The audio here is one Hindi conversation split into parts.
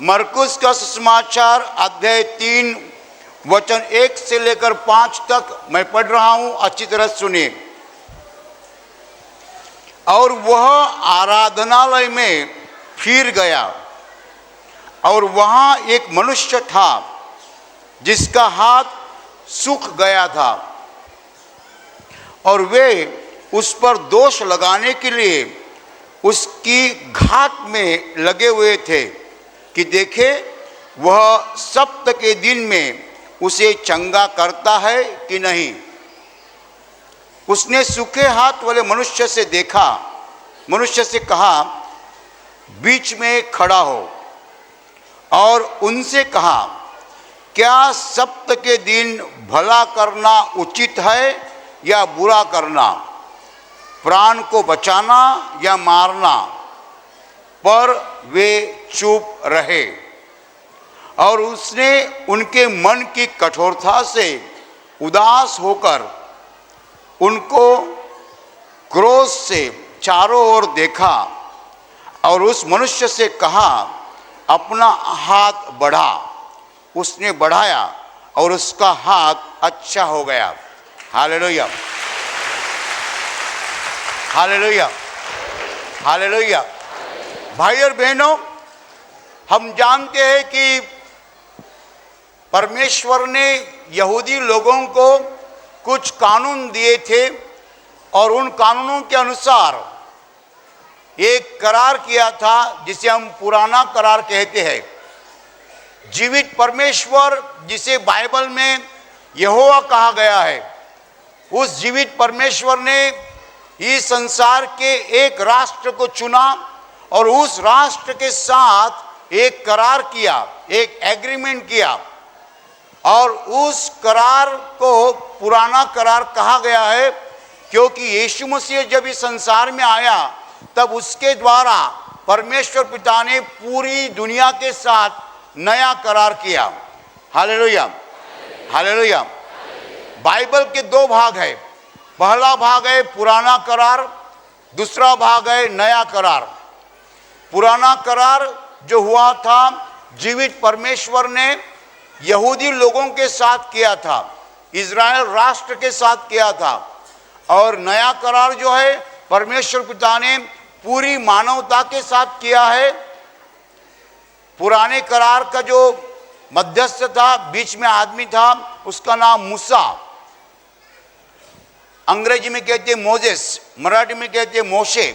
मरकुस का सुसमाचार अध्याय 3 वचन 1 से लेकर 5 तक मैं पढ़ रहा हूं, अच्छी तरह सुनिए। और वह आराधनालय में फिर गया और वहां एक मनुष्य था जिसका हाथ सूख गया था, और वे उस पर दोष लगाने के लिए उसकी घात में लगे हुए थे कि देखे वह सप्त के दिन में उसे चंगा करता है कि नहीं। उसने सूखे हाथ वाले मनुष्य से देखा, मनुष्य से कहा, बीच में खड़ा हो, और उनसे कहा, क्या सप्त के दिन भला करना उचित है या बुरा करना, प्राण को बचाना या मारना। पर वे चुप रहे। और उसने उनके मन की कठोरता से उदास होकर उनको क्रोध से चारों ओर देखा और उस मनुष्य से कहा, अपना हाथ बढ़ा। उसने बढ़ाया और उसका हाथ अच्छा हो गया। Hallelujah, hallelujah, hallelujah. भाई और बहनों, हम जानते हैं कि परमेश्वर ने यहूदी लोगों को कुछ कानून दिए थे और उन कानूनों के अनुसार एक करार किया था जिसे हम पुराना करार कहते हैं। जीवित परमेश्वर, जिसे बाइबल में यहोवा कहा गया है, उस जीवित परमेश्वर ने इस संसार के एक राष्ट्र को चुना और उस राष्ट्र के साथ एक करार किया, एक एग्रीमेंट किया, और उस करार को पुराना करार कहा गया है क्योंकि यीशु मसीह जब इस संसार में आया तब उसके द्वारा परमेश्वर पिता ने पूरी दुनिया के साथ नया करार किया। Hallelujah, hallelujah. बाइबल के दो भाग है। पहला भाग है पुराना करार, दूसरा भाग है नया करार। पुराना करार जो हुआ था, जीवित परमेश्वर ने यहूदी लोगों के साथ किया था, इज़राइल राष्ट्र के साथ किया था। और नया करार जो है परमेश्वर पिता ने पूरी मानवता के साथ किया है। पुराने करार का जो मध्यस्थ था, बीच में आदमी था, उसका नाम मूसा, अंग्रेजी में कहते हैं मोजेस, मराठी में कहते हैं मोशे।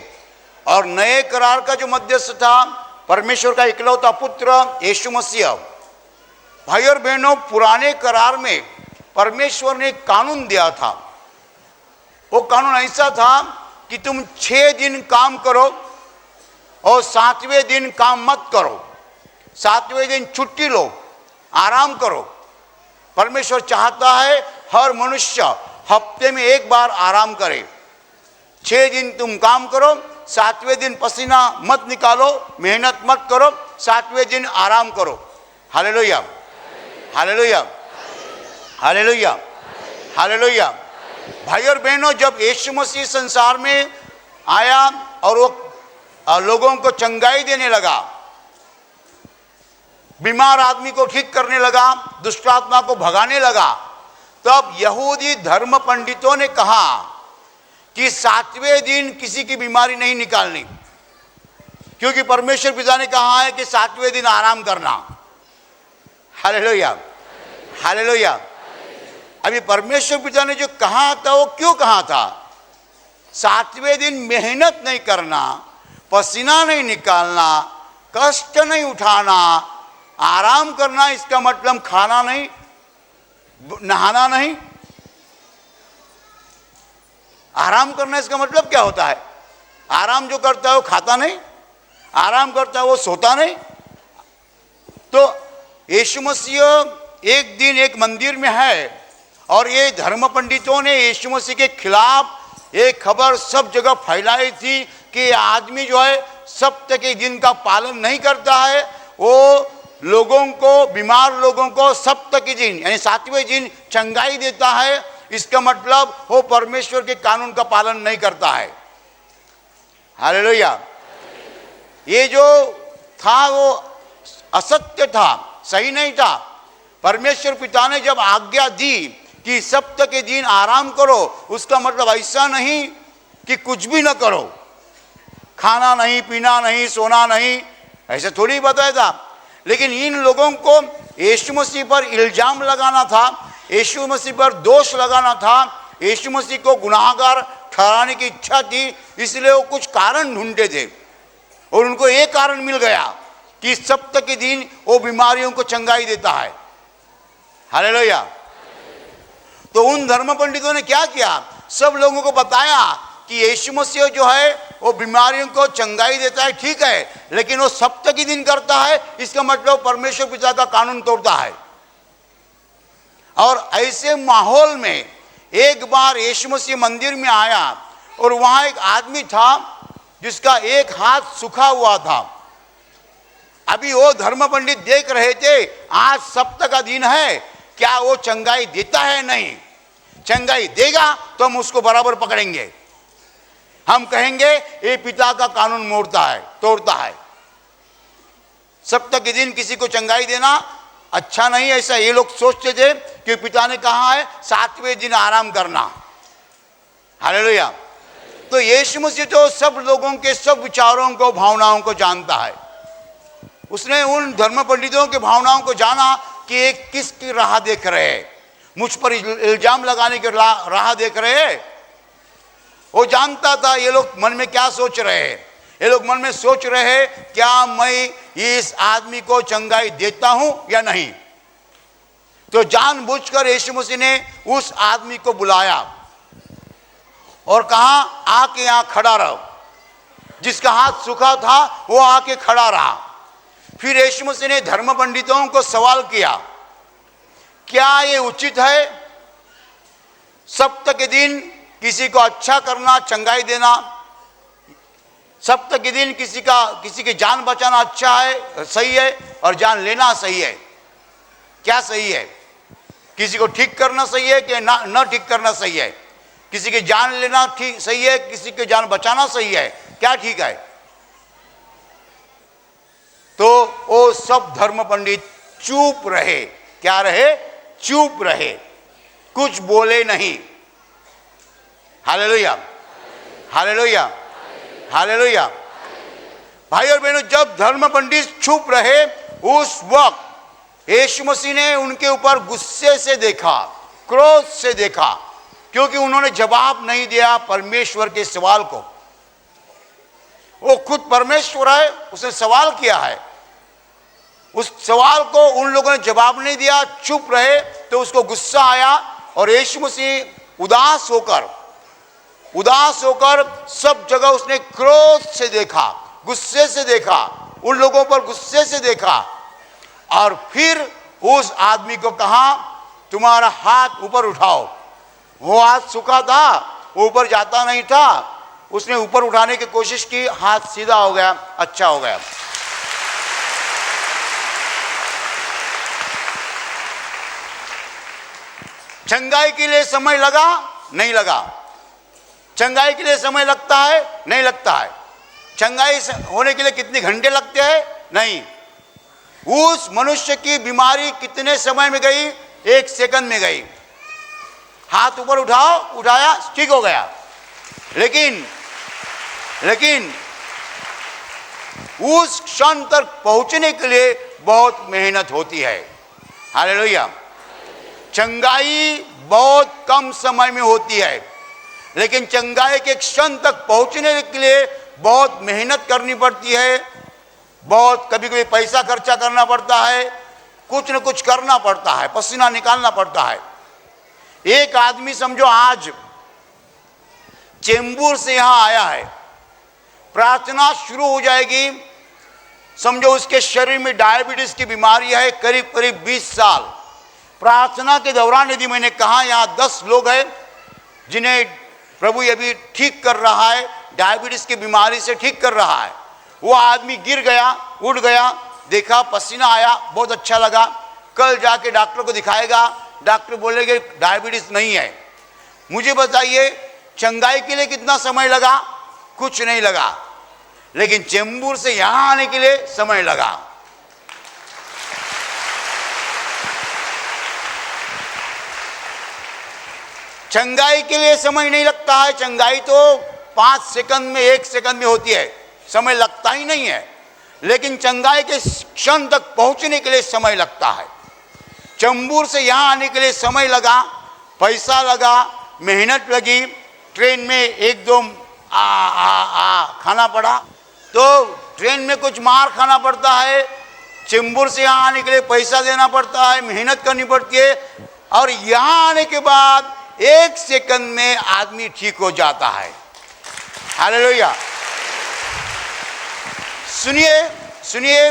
और नए करार का जो मध्यस्थ था, परमेश्वर का इकलौता पुत्र यीशु मसीह। भाई और बहनों, पुराने करार में परमेश्वर ने एक कानून दिया था। वो कानून ऐसा था कि तुम 6 दिन काम करो और 7वें दिन काम मत करो। 7वें दिन छुट्टी लो, आराम करो। परमेश्वर चाहता है हर मनुष्य हफ्ते में एक बार आराम करे। 6 दिन तुम काम करो, 7वें दिन पसीना मत निकालो, मेहनत मत करो, 7वें दिन आराम करो। Hallelujah, hallelujah, hallelujah, hallelujah. भाई और बहनों, जब यीशु मसीह संसार में आया और वो लोगों को चंगाई देने लगा, बीमार आदमी को ठीक करने लगा, दुष्ट आत्मा को भगाने लगा, तब यहूदी धर्म पंडितों ने कहा कि 7वें दिन किसी की बीमारी नहीं निकालनी, क्योंकि परमेश्वर पिता ने कहा है कि 7वें दिन आराम करना। Hallelujah, hallelujah. अभी परमेश्वर पिता ने जो कहा था वो क्यों कहा था? 7वें दिन मेहनत नहीं करना, पसीना नहीं निकालना, कष्ट नहीं उठाना, आराम करना। इसका मतलब खाना नहीं, नहाना नहीं। आराम करना इसका मतलब क्या होता है? आराम जो करता है वो खाता नहीं, आराम करता है वो सोता नहीं। तो यीशु मसीह एक दिन एक मंदिर में है और ये धर्म पंडितों ने यीशु मसीह के खिलाफ एक खबर सब जगह फैलाई थी कि आदमी जो है सप्त के दिन का पालन नहीं करता है, वो लोगों को, बीमार लोगों को सप्त के दिन यानी 7वें दिन चंगाई देता है। इसका मतलब वो परमेश्वर के कानून का पालन नहीं करता है। हालेलुया। ये जो था वो असत्य था, सही नहीं था। परमेश्वर पिता ने जब आज्ञा दी कि सप्ताह के दिन आराम करो, उसका मतलब ऐसा नहीं कि कुछ भी न करो, खाना नहीं, पीना नहीं, सोना नहीं, ऐसे थोड़ी बताया था। लेकिन इन लोगों को यीशु मसीह पर इल्जाम लगाना था, यीशु मसीह पर दोष लगाना था, यीशु मसीह को गुनाहगार ठहराने की इच्छा थी, इसलिए वो कुछ कारण ढूंढते थे और उनको एक कारण मिल गया कि सप्ताह के दिन वो बीमारियों को चंगाई देता है। हालेलुया। तो उन धर्म पंडितों ने क्या किया, सब लोगों को बताया कि यीशु मसीह जो है वो बीमारियों को चंगाई देता है, ठीक है, लेकिन वो सप्ताह के दिन करता है, इसका मतलब परमेश्वर पिता का कानून तोड़ता है। और ऐसे माहौल में एक बार यीशु मसीह मंदिर में आया और वहां एक आदमी था जिसका एक हाथ सूखा हुआ था। अभी वो धर्म पंडित देख रहे थे, आज सप्ताह का दिन है, क्या वो चंगाई देता है? नहीं, चंगाई देगा तो हम उसको बराबर पकड़ेंगे, हम कहेंगे ये पिता का कानून मोड़ता है, तोड़ता है। सप्ताह के दिन किसी को चंगाई देना अच्छा नहीं, ऐसा ये लोग सोचते थे कि पिता ने कहा है 7वें दिन आराम करना। हालेलुया। तो यीशु मसीह तो सब लोगों के सब विचारों को, भावनाओं को जानता है। उसने उन धर्म पंडितों के भावनाओं को जाना कि ये किसकी राह देख रहे हैं, मुझ पर इल्जाम लगाने की राह देख रहे हैं। वो जानता था ये लोग मन में क्या सोच रहे हैं। ये लोग मन में सोच रहे हैं, क्या मैं इस आदमी को चंगाई देता हूं या नहीं। तो जानबूझकर यीशु मसीह ने उस आदमी को बुलाया और कहा, आके यहां खड़ा रहो। जिसका हाथ सूखा था वो आके खड़ा रहा। फिर यीशु मसीह ने धर्म पंडितों को सवाल किया, क्या ये उचित है सप्ताह के दिन किसी को अच्छा करना, चंगाई देना? सप्ताह के दिन किसी की जान बचाना अच्छा है, सही है, और जान लेना सही है? क्या सही है? किसी को ठीक करना सही है कि ना ठीक करना सही है? किसी की जान लेना ठीक सही है, किसी की जान बचाना सही है? क्या ठीक है? तो वो सब धर्म पंडित चुप रहे। क्या रहे? चुप रहे, कुछ बोले नहीं। Hallelujah, hallelujah, hallelujah. भाई और बहनों, जब धर्म पंडित चुप रहे, उस वक्त यीशु मसीह ने उनके ऊपर गुस्से से देखा, क्रोध से देखा, क्योंकि उन्होंने जवाब नहीं दिया परमेश्वर के सवाल को। वो खुद परमेश्वर है, उसने सवाल किया है, उस सवाल को उन लोगों ने जवाब नहीं दिया, चुप रहे, तो उसको गुस्सा आया और यीशु मसीह उदास होकर सब जगह उसने क्रोध से देखा, गुस्से से देखा, उन लोगों पर गुस्से से देखा। और फिर उस आदमी को कहा, तुम्हारा हाथ ऊपर उठाओ। वो हाथ सूखा था, वो ऊपर जाता नहीं था। उसने ऊपर उठाने की कोशिश की, हाथ सीधा हो गया, अच्छा हो गया। चंगाई के लिए समय लगा? नहीं लगा। चंगाई के लिए समय लगता है? नहीं लगता है। चंगाई होने के लिए कितने घंटे लगते हैं? नहीं। उस मनुष्य की बीमारी कितने समय में गई? 1 सेकंड में गई। हाथ ऊपर उठाया, ठीक हो गया। लेकिन उस क्षण तक पहुंचने के लिए बहुत मेहनत होती है। हालेलुया। चंगाई बहुत कम समय में होती है, लेकिन चंगाई के क्षण तक पहुंचने के लिए बहुत मेहनत करनी पड़ती है, बहुत कभी कभी पैसा खर्चा करना पड़ता है, कुछ न कुछ करना पड़ता है, पसीना निकालना पड़ता है। एक आदमी समझो आज चेंबूर से यहां आया है, प्रार्थना शुरू हो जाएगी, समझो उसके शरीर में डायबिटीज की बीमारी है, करीब करीब 20 साल। प्रार्थना के दौरान यदि मैंने कहा यहाँ 10 लोग हैं जिन्हें प्रभु अभी ठीक कर रहा है, डायबिटीज की बीमारी से ठीक कर रहा है, वो आदमी गिर गया, उठ गया, देखा पसीना आया, बहुत अच्छा लगा, कल जाके डॉक्टर को दिखाएगा, डॉक्टर बोलेंगे डायबिटीज नहीं है। मुझे बताइए चंगाई के लिए कितना समय लगा? कुछ नहीं लगा, लेकिन चेंबूर से यहाँ आने के लिए समय लगा। चंगाई के लिए समय नहीं लगता है। चंगाई तो 5 सेकंड में, 1 सेकंड में होती है, समय लगता ही नहीं है। लेकिन चंगाई के क्षण तक पहुंचने के लिए समय लगता है। चंबूर से यहाँ आने के लिए समय लगा, पैसा लगा, मेहनत लगी, ट्रेन में 1-2 खाना पड़ा, तो ट्रेन में कुछ मार खाना पड़ता है, चेंबूर से यहाँ आने के लिए पैसा देना पड़ता है, मेहनत करनी पड़ती है, और यहाँ आने के बाद 1 सेकंड में आदमी ठीक हो जाता है। हालेलुया। सुनिए सुनिए,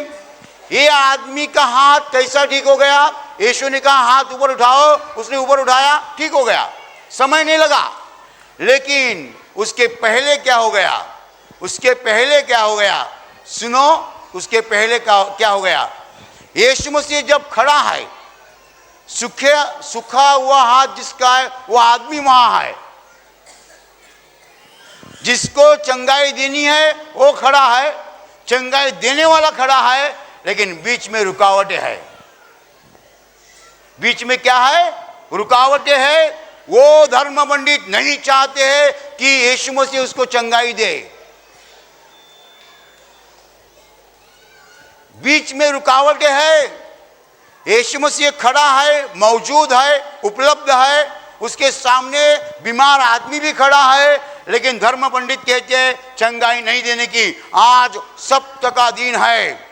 ये आदमी का हाथ कैसा ठीक हो गया? यीशु ने कहा हाथ ऊपर उठाओ, उसने ऊपर उठाया, ठीक हो गया, समय नहीं लगा। लेकिन उसके पहले क्या हो गया? उसके पहले क्या हो गया? सुनो, उसके पहले क्या हो गया? यीशु मसीह जब खड़ा है, सूखा हुआ हाथ जिसका है, वो आदमी वहां है, जिसको चंगाई देनी है वो खड़ा है, चंगाई देने वाला खड़ा है, लेकिन बीच में रुकावटें है। बीच में क्या है? रुकावटें है। वो धर्म पंडित नहीं चाहते हैं कि यीशु मसीह उसको चंगाई दे। बीच में रुकावटें है। यीशु मसीह खड़ा है, मौजूद है, उपलब्ध है, उसके सामने बीमार आदमी भी खड़ा है, लेकिन धर्म पंडित कहते हैं चंगाई नहीं देने की। आज सब्त का दिन है,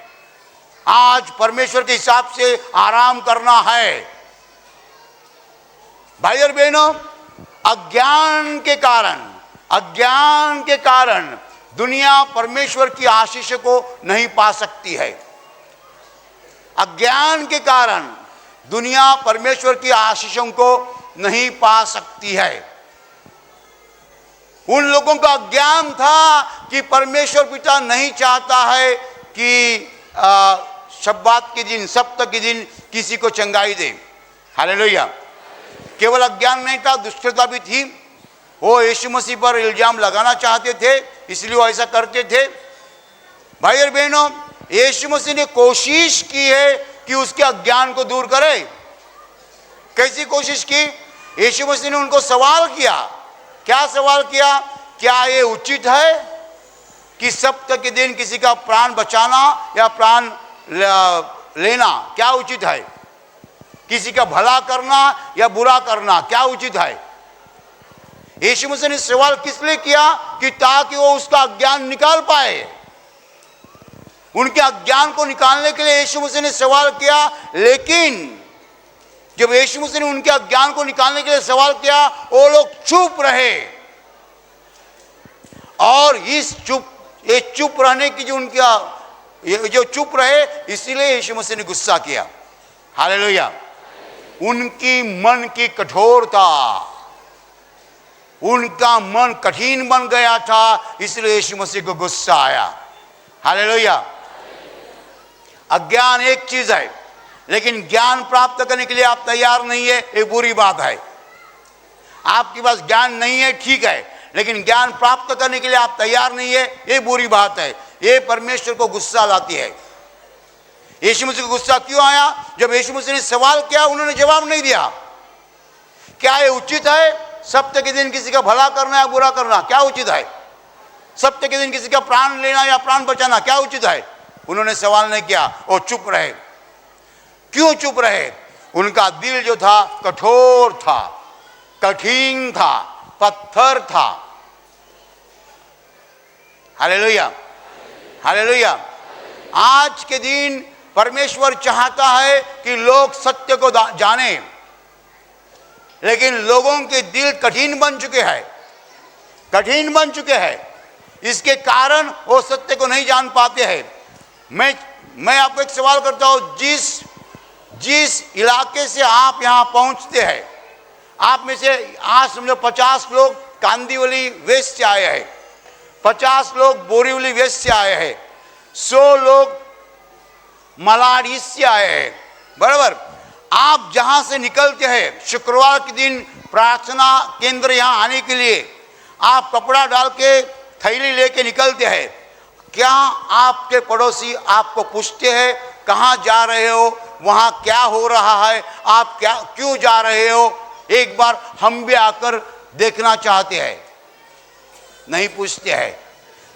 आज परमेश्वर के हिसाब से आराम करना है। भाई और बहनों, अज्ञान के कारण दुनिया परमेश्वर की आशीष को नहीं पा सकती है। अज्ञान के कारण दुनिया परमेश्वर की आशीषों को नहीं पा सकती है। उन लोगों का अज्ञान था कि परमेश्वर पिता नहीं चाहता है कि शब्बात के दिन, सप्त के दिन किसी को चंगाई दे। हालेलुया। केवल अज्ञान नहीं था, दुष्टता भी थी। वो यीशु मसीह पर इल्जाम लगाना चाहते थे, इसलिए वो ऐसा करते थे। भाई और बहनों, यीशु मसीह ने कोशिश की है कि उसके अज्ञान को दूर करे। कैसी कोशिश की? यीशु मसीह ने उनको सवाल किया। क्या सवाल किया? क्या ये उचित है कि सप्त के दिन किसी का प्राण बचाना या प्राण लेना क्या उचित है? किसी का भला करना या बुरा करना क्या उचित है? यीशु मसीह ने सवाल किस लिए किया? कि ताकि वो उसका अज्ञान निकाल पाए। उनके अज्ञान को निकालने के लिए यीशु मसीह ने सवाल किया। लेकिन जब यीशु मसीह ने उनके अज्ञान को निकालने के लिए सवाल किया, वो लोग चुप रहे। और ये चुप रहने की जो चुप रहे, इसीलिए यीशु मसीह ने गुस्सा किया। हालेलुया। उनकी मन की कठोरता, उनका मन कठिन बन गया था, इसलिए यीशु मसीह को गुस्सा आया। हालेलुया। अज्ञान एक चीज है, लेकिन ज्ञान प्राप्त करने के लिए आप तैयार नहीं है, ये बुरी बात है। आपके पास ज्ञान नहीं है, ठीक है, लेकिन ज्ञान प्राप्त करने के लिए आप तैयार नहीं है, ये बुरी बात है। ये परमेश्वर को गुस्सा लाती है। यीशु मसीह को गुस्सा क्यों आया? जब यीशु मसीह ने सवाल किया, उन्होंने जवाब नहीं दिया। क्या ये उचित है सप्त के दिन किसी का भला करना या बुरा करना? क्या उचित है? सप्त के दिन किसी का प्राण लेना या प्राण बचाना क्या उचित है? उन्होंने सवाल नहीं किया, वो चुप रहे। क्यों चुप रहे? उनका दिल जो था कठोर था, कठिन था, पत्थर था। हालेलुया। हालेलुया। आज के दिन परमेश्वर चाहता है कि लोग सत्य को जाने, लेकिन लोगों के दिल कठिन बन चुके हैं, कठिन बन चुके हैं। इसके कारण वो सत्य को नहीं जान पाते हैं। मैं आपको एक सवाल करता हूं, जिस इलाके से आप यहां पहुंचते हैं, आप में से आज समझो 50 लोग कांदीवली वेस्ट से आए हैं, 50 लोग बोरीवली वेस्ट से आए हैं, 100 लोग मलाड ईस्ट से आए हैं, बराबर। आप जहां से निकलते हैं शुक्रवार के दिन प्रार्थना केंद्र यहां आने के लिए, आप कपड़ा डाल के थैली लेके निकलते हैं। क्या आपके पड़ोसी आपको पूछते हैं कहाँ जा रहे हो, वहाँ क्या हो रहा है, आप क्यों जा रहे हो? एक बार हम भी आकर देखना चाहते हैं? नहीं पूछते हैं।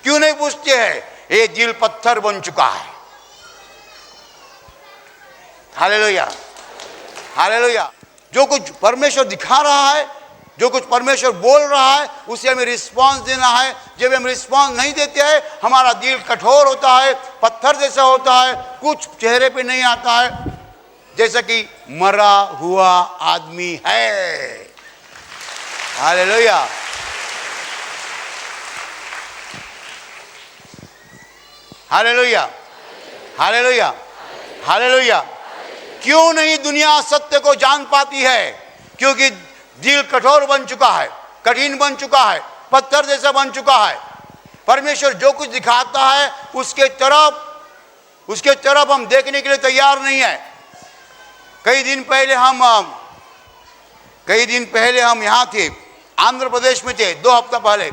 क्यों नहीं पूछते हैं? ये दिल पत्थर बन चुका है। Hallelujah, hallelujah. जो कुछ परमेश्वर दिखा रहा है, जो कुछ परमेश्वर बोल रहा है, उसे हमें रिस्पांस देना है। जब हम रिस्पांस नहीं देते हैं, हमारा दिल कठोर होता है, पत्थर जैसा होता है, कुछ चेहरे पे नहीं आता है, जैसा कि मरा हुआ आदमी है। Hallelujah, hallelujah, hallelujah, hallelujah. क्यों नहीं दुनिया सत्य को जान पाती है? क्योंकि दिल कठोर बन चुका है, कठिन बन चुका है, पत्थर जैसा बन चुका है। परमेश्वर जो कुछ दिखाता है उसके तरफ हम देखने के लिए तैयार नहीं है। कई दिन पहले हम यहाँ थे, आंध्र प्रदेश में थे, 2 हफ्ता पहले।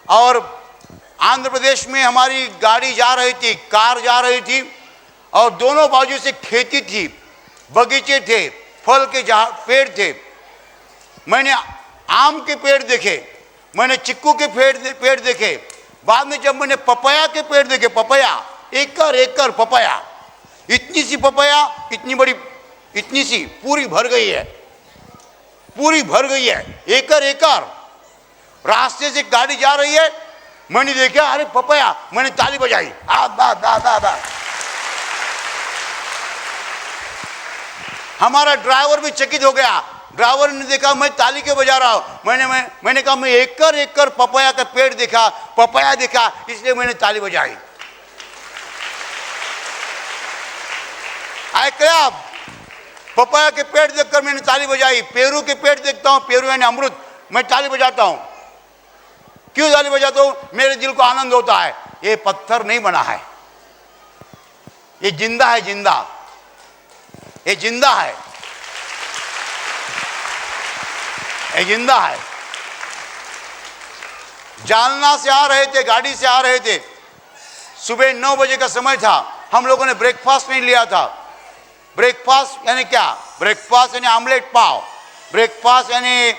और आंध्र प्रदेश में हमारी गाड़ी जा रही थी, कार जा रही थी, और दोनों बाजू से खेती थी, बगीचे थे, फल के पेड़ थे। मैंने आम के पेड़ देखे, मैंने चिक्कू के पेड़ देखे, बाद में जब मैंने पपाया के पेड़ देखे, पपाया, एकड़ पपाया, इतनी सी पपाया, इतनी बड़ी, इतनी सी, पूरी भर गई है, पूरी भर गई है, एकड़। रास्ते से गाड़ी जा रही है, मैंने देखा, अरे पपाया, मैंने ताली बजाई, आ बा बा बा बा। हमारा ड्राइवर भी चकित हो गया। ड्राइवर ने देखा मैं ताली के बजा रहा हूं। मैंने कहा मैं एकड़ पपाया का पेड़ देखा, पपाया देखा, इसलिए मैंने ताली बजाई। आए क्या? पपाया के पेड़ देखकर मैंने ताली बजाई। पेरू के पेड़ देखता हूं, पेरू यानी अमृत, मैं ताली बजाता हूं। क्यों ताली बजाता हूं? मेरे दिल को आनंद होता है। ये पत्थर नहीं बना है, ये जिंदा है, जिंदा, ये जिंदा है, ये जिंदा है। जालना से आ रहे थे, गाड़ी से आ रहे थे, सुबह 9 बजे का समय था। हम लोगों ने ब्रेकफास्ट नहीं लिया था। ब्रेकफास्ट यानी क्या? ब्रेकफास्ट यानी आमलेट पाव, ब्रेकफास्ट यानी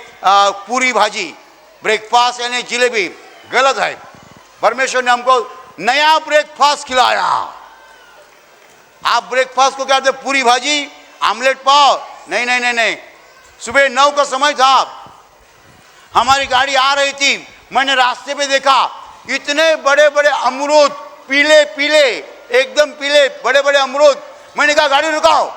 पूरी भाजी, ब्रेकफास्ट यानी जिलेबी। गलत है। परमेश्वर ने हमको नया ब्रेकफास्ट खिलाया। आप ब्रेकफास्ट को क्या कहते? पूरी भाजी, आमलेट पाव? नहीं नहीं नहीं नहीं। सुबह 9 का समय था, हमारी गाड़ी आ रही थी, मैंने रास्ते पे देखा इतने बड़े बड़े अमरूद, पीले पीले, एकदम पीले, बड़े बड़े अमरूद। मैंने कहा गाड़ी रुकाओ।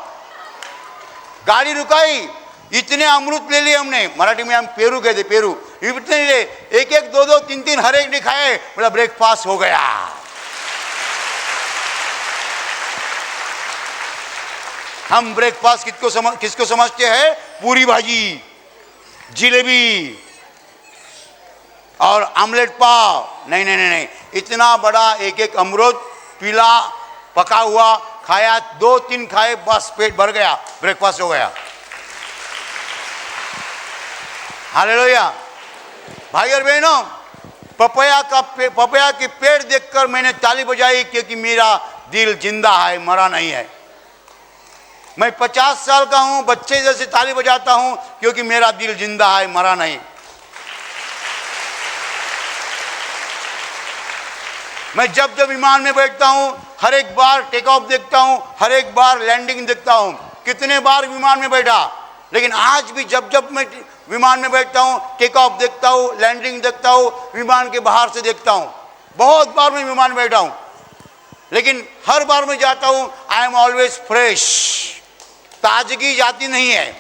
गाड़ी रुकाई, इतने अमरूद ले लिए हमने। मराठी में हम पेरू कहते, पेरू। इतने ले, एक, 2, 3 हर एक ने खाए। बोला ब्रेकफास्ट हो गया। हम ब्रेकफास्ट किसको समझते हैं? पूरी भाजी, जिलेबी और आमलेट पाव। नहीं नहीं नहीं, इतना बड़ा एक अमरूद पीला पका हुआ खाया, 2-3 खाए, बस पेट भर गया, ब्रेकफास्ट हो गया। हालेलुया। भाई और बहनों, पपाया के पेड़ देखकर मैंने ताली बजाई, क्योंकि मेरा दिल जिंदा है, मरा नहीं है। मैं 50 साल का हूं, बच्चे जैसे ताली बजाता हूं, क्योंकि मेरा दिल जिंदा है, मरा नहीं। मैं जब जब विमान में बैठता हूं, हर एक बार टेक ऑफ देखता हूं, हर एक बार लैंडिंग देखता हूं। कितने बार विमान में बैठा, लेकिन आज भी जब जब मैं विमान में बैठता हूं, टेक ऑफ देखता हूं, लैंडिंग देखता हूं, विमान के बाहर से देखता हूं। बहुत बार मैं विमान में बैठा हूं, लेकिन हर बार मैं जाता हूं, आई एम ऑलवेज फ्रेश। ताजगी जाती नहीं है,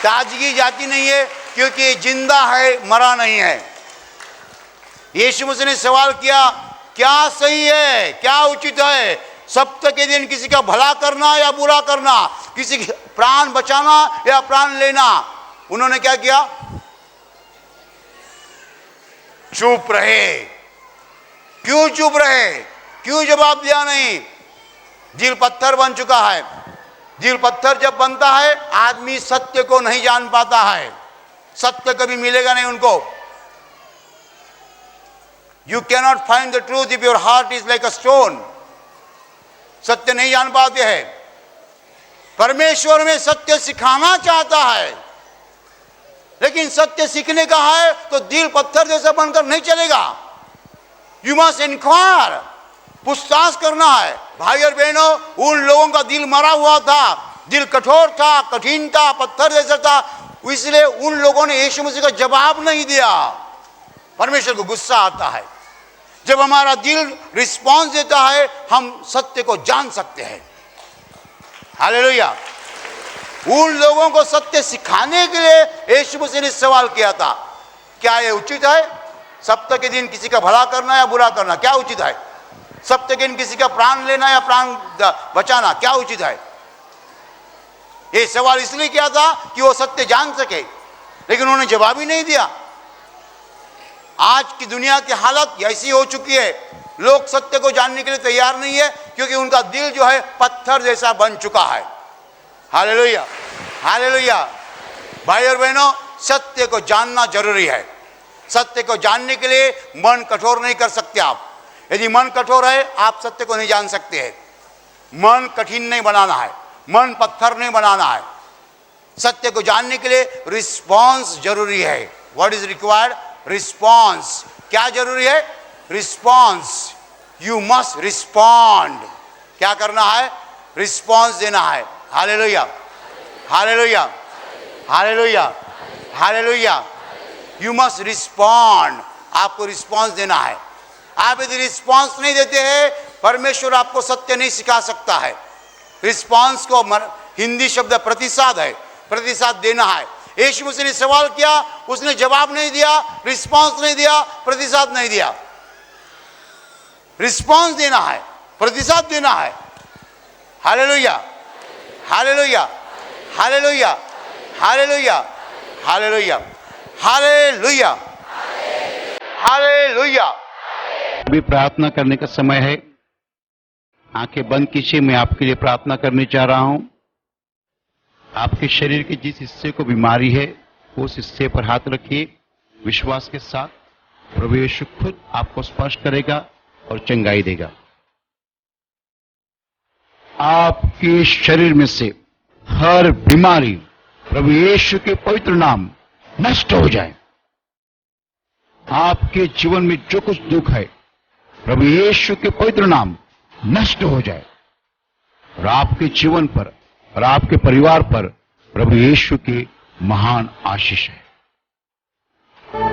ताजगी जाती नहीं है, क्योंकि जिंदा है, मरा नहीं है। यीशु मसीह ने सवाल किया, क्या सही है, क्या उचित है, सप्ताह के दिन किसी का भला करना या बुरा करना, किसी का प्राण बचाना या प्राण लेना? उन्होंने क्या किया? चुप रहे। क्यों चुप रहे? क्यों जवाब दिया नहीं? दिल पत्थर बन चुका है। दिल पत्थर जब बनता है, आदमी सत्य को नहीं जान पाता है, सत्य कभी मिलेगा नहीं उनको। You cannot find the truth if your heart is like a stone. सत्य नहीं जान पाते हैं। परमेश्वर में सत्य सिखाना चाहता है, लेकिन सत्य सीखने का है तो दिल पत्थर जैसा बनकर नहीं चलेगा। यू मस्ट इंक्वायर, पूछताछ करना है। भाई और बहनों, उन लोगों का दिल मरा हुआ था, दिल कठोर था, कठिन था, पत्थर जैसा था, इसलिए उन लोगों ने यीशु मसीह का जवाब नहीं दिया। परमेश्वर को गुस्सा आता है जब हमारा दिल रिस्पॉन्स देता है, हम सत्य को जान सकते हैं। हालेलुया। उन लोगों को सत्य सिखाने के लिए यीशु मसीह ने सवाल किया था, क्या ये उचित है सप्ताह के दिन किसी का भला करना या बुरा करना? क्या उचित है? सप्ताह के दिन किसी का प्राण लेना या प्राण बचाना? क्या उचित है? ये सवाल इसलिए किया था कि वो सत्य जान सके, लेकिन उन्होंने जवाब ही नहीं दिया। आज की दुनिया की हालत ऐसी हो चुकी है, लोग सत्य को जानने के लिए तैयार नहीं है, क्योंकि उनका दिल जो है पत्थर जैसा बन चुका है। Hallelujah, hallelujah. भाई और बहनों, सत्य को जानना जरूरी है। सत्य को जानने के लिए मन कठोर नहीं कर सकते आप। यदि मन कठोर है, आप सत्य को नहीं जान सकते हैं। मन कठिन नहीं बनाना है, मन पत्थर नहीं बनाना है। सत्य को जानने के लिए रिस्पॉन्स जरूरी है। What is required? रिस्पॉन्स। क्या जरूरी है? रिस्पॉन्स। You must respond. क्या करना है? रिस्पॉन्स देना है। Hallelujah, hallelujah, hallelujah, hallelujah. You must respond. आपको रिस्पॉन्स देना है। आप यदि रिस्पॉन्स नहीं देते हैं, परमेश्वर आपको सत्य नहीं सिखा सकता है। रिस्पॉन्स को हिंदी शब्द प्रतिसाद है, प्रतिसाद देना है। यीशु मसीह ने सवाल किया, उसने जवाब नहीं दिया, रिस्पॉन्स नहीं दिया, प्रतिसाद नहीं दिया। रिस्पॉन्स देना है, प्रतिसाद देना है। Hallelujah, hallelujah, hallelujah, hallelujah, hallelujah, hallelujah, hallelujah. अभी प्रार्थना करने का समय है। आंखें बंद कीजिए। मैं आपके लिए प्रार्थना करने जा रहा हूं। आपके शरीर के जिस हिस्से को बीमारी है, उस हिस्से पर हाथ रखिए विश्वास के साथ। प्रभु यीशु खुद आपको स्पर्श करेगा और चंगाई देगा। आपके शरीर में से हर बीमारी प्रभु यीशु के पवित्र नाम नष्ट हो जाए। आपके जीवन में जो कुछ दुख है, प्रभु यीशु के पवित्र नाम नष्ट हो जाए और आपके जीवन पर और आपके परिवार पर प्रभु यीशु की महान आशीष है।